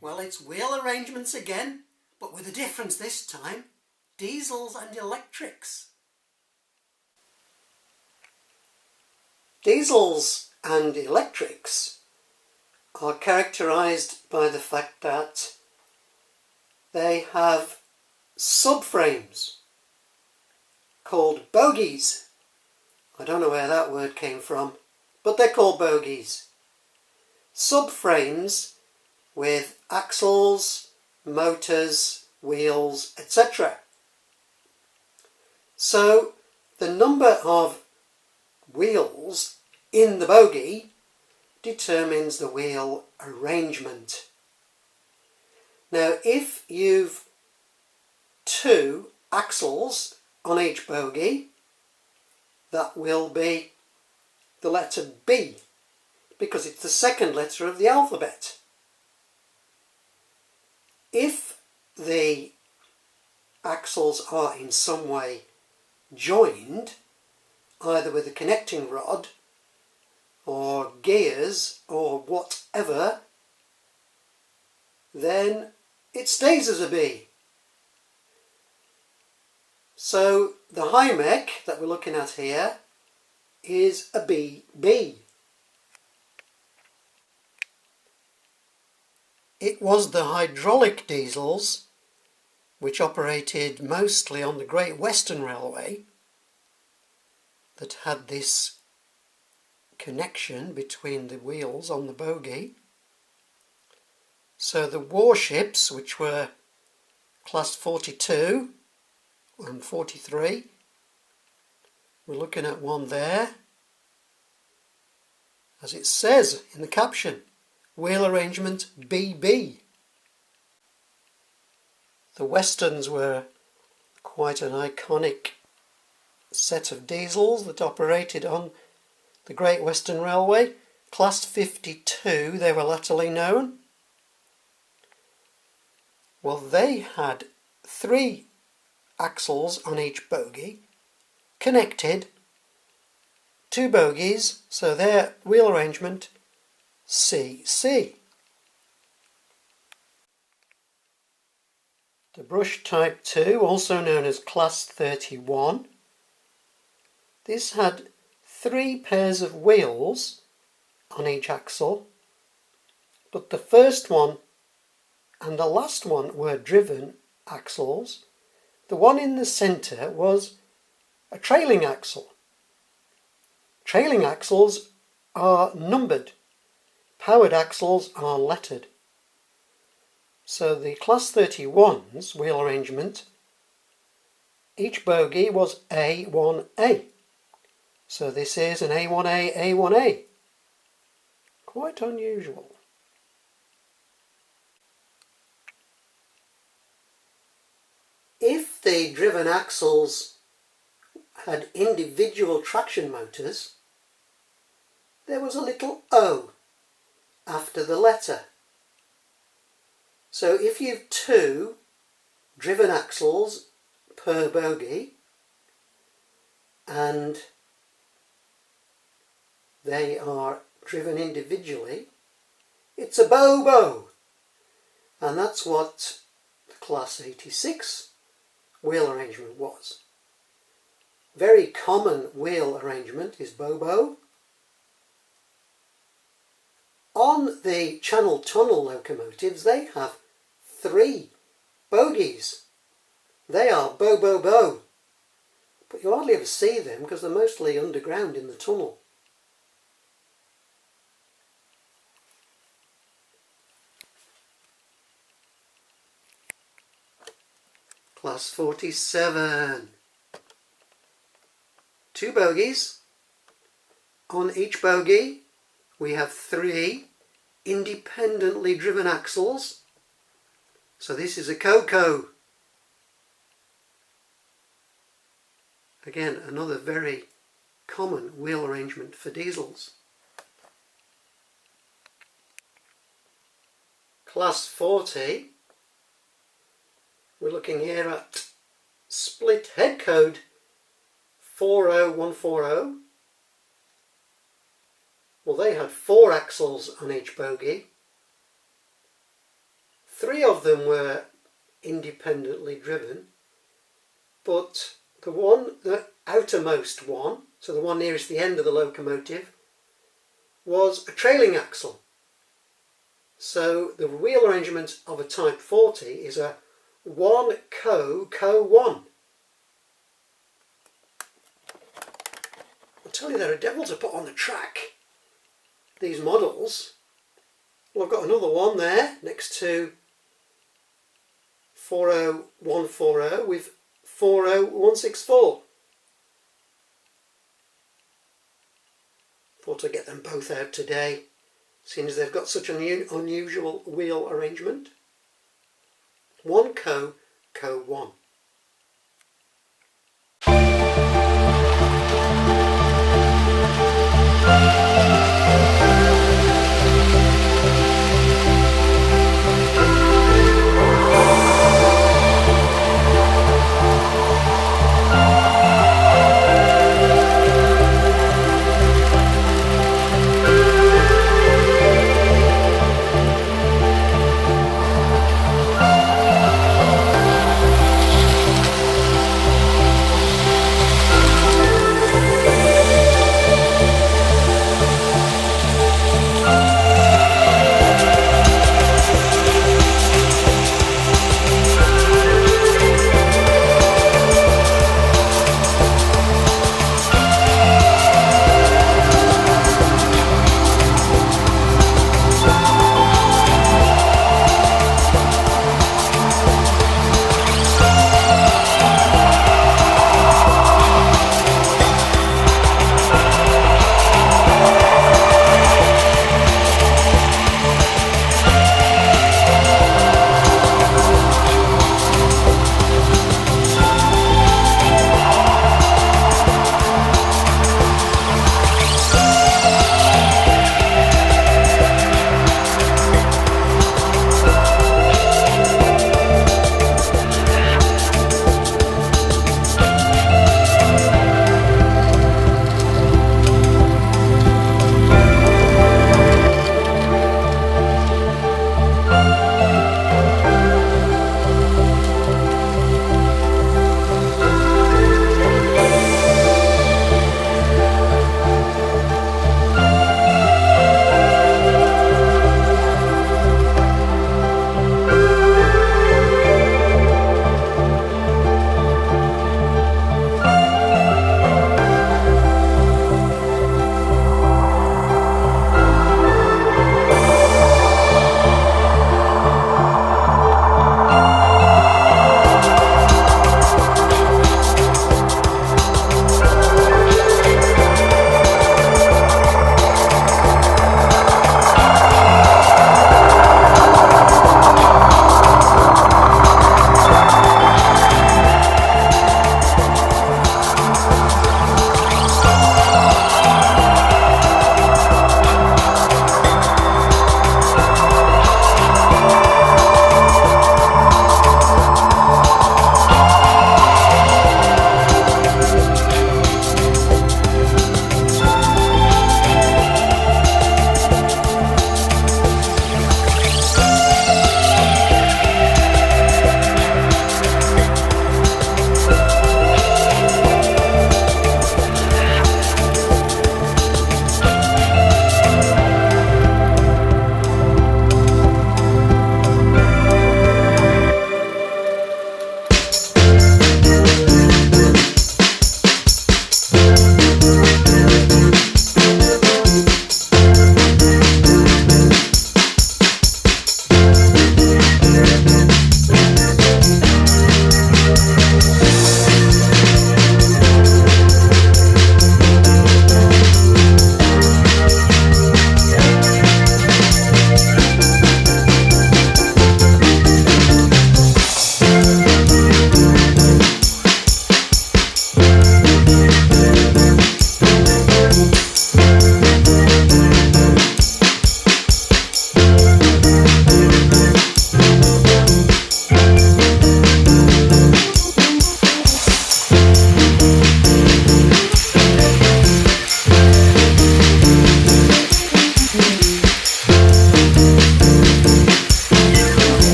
Well, it's wheel arrangements again, but with a difference this time: diesels and electrics. Diesels and electrics are characterised by the fact that they have subframes called bogies. I don't know where that word came from, but they're called bogies. Subframes with axles, motors, wheels, etc. So the number of wheels in the bogie determines the wheel arrangement. Now, if you've 2 axles on each bogie, that will be the letter B, because it's the second letter of the alphabet. If the axles are in some way joined, either with a connecting rod or gears or whatever, then it stays as a B. So the Hymek that we're looking at here is a BB. It was the hydraulic diesels, which operated mostly on the Great Western Railway, that had this connection between the wheels on the bogie. So the warships, which were class 42 and 43, we're looking at one there, as it says in the caption, wheel arrangement BB. The Westerns were quite an iconic set of diesels that operated on the Great Western Railway. Class 52 they were latterly known. Well, they had 3 axles on each bogie, connected, 2 bogies, so their wheel arrangement CC. The Brush Type 2, also known as Class 31, this had 3 pairs of wheels on each axle, but the first one and the last one were driven axles. The one in the centre was a trailing axle. Trailing axles are numbered. Powered axles are lettered. So the Class 31's wheel arrangement, each bogie was A1A. So this is an A1A, A1A. Quite unusual. If the driven axles had individual traction motors, there was a little O after the letter. So if you've 2 driven axles per bogie and they are driven individually, it's a bobo. And that's what the Class 86 wheel arrangement was. Very common wheel arrangement is bobo. On the Channel Tunnel locomotives, they have 3 bogies. They are bo-bo-bo. But you hardly ever see them because they're mostly underground in the tunnel. Class 47. 2 bogies. On each bogie we have 3 independently driven axles. So this is a Coco. Again, another very common wheel arrangement for diesels. Class 40, we're looking here at split head code 40140. Well, they had 4 axles on each bogie. of them were independently driven, but the outermost one, so the one nearest the end of the locomotive, was a trailing axle. So the wheel arrangement of a Type 40 is a 1 co 1. I'll tell you, they're a devil to put on the track, these models. Well, I've got another one there next to 40140 with 40164. Thought I'd get them both out today, seeing as they've got such an unusual wheel arrangement. 1 co 1.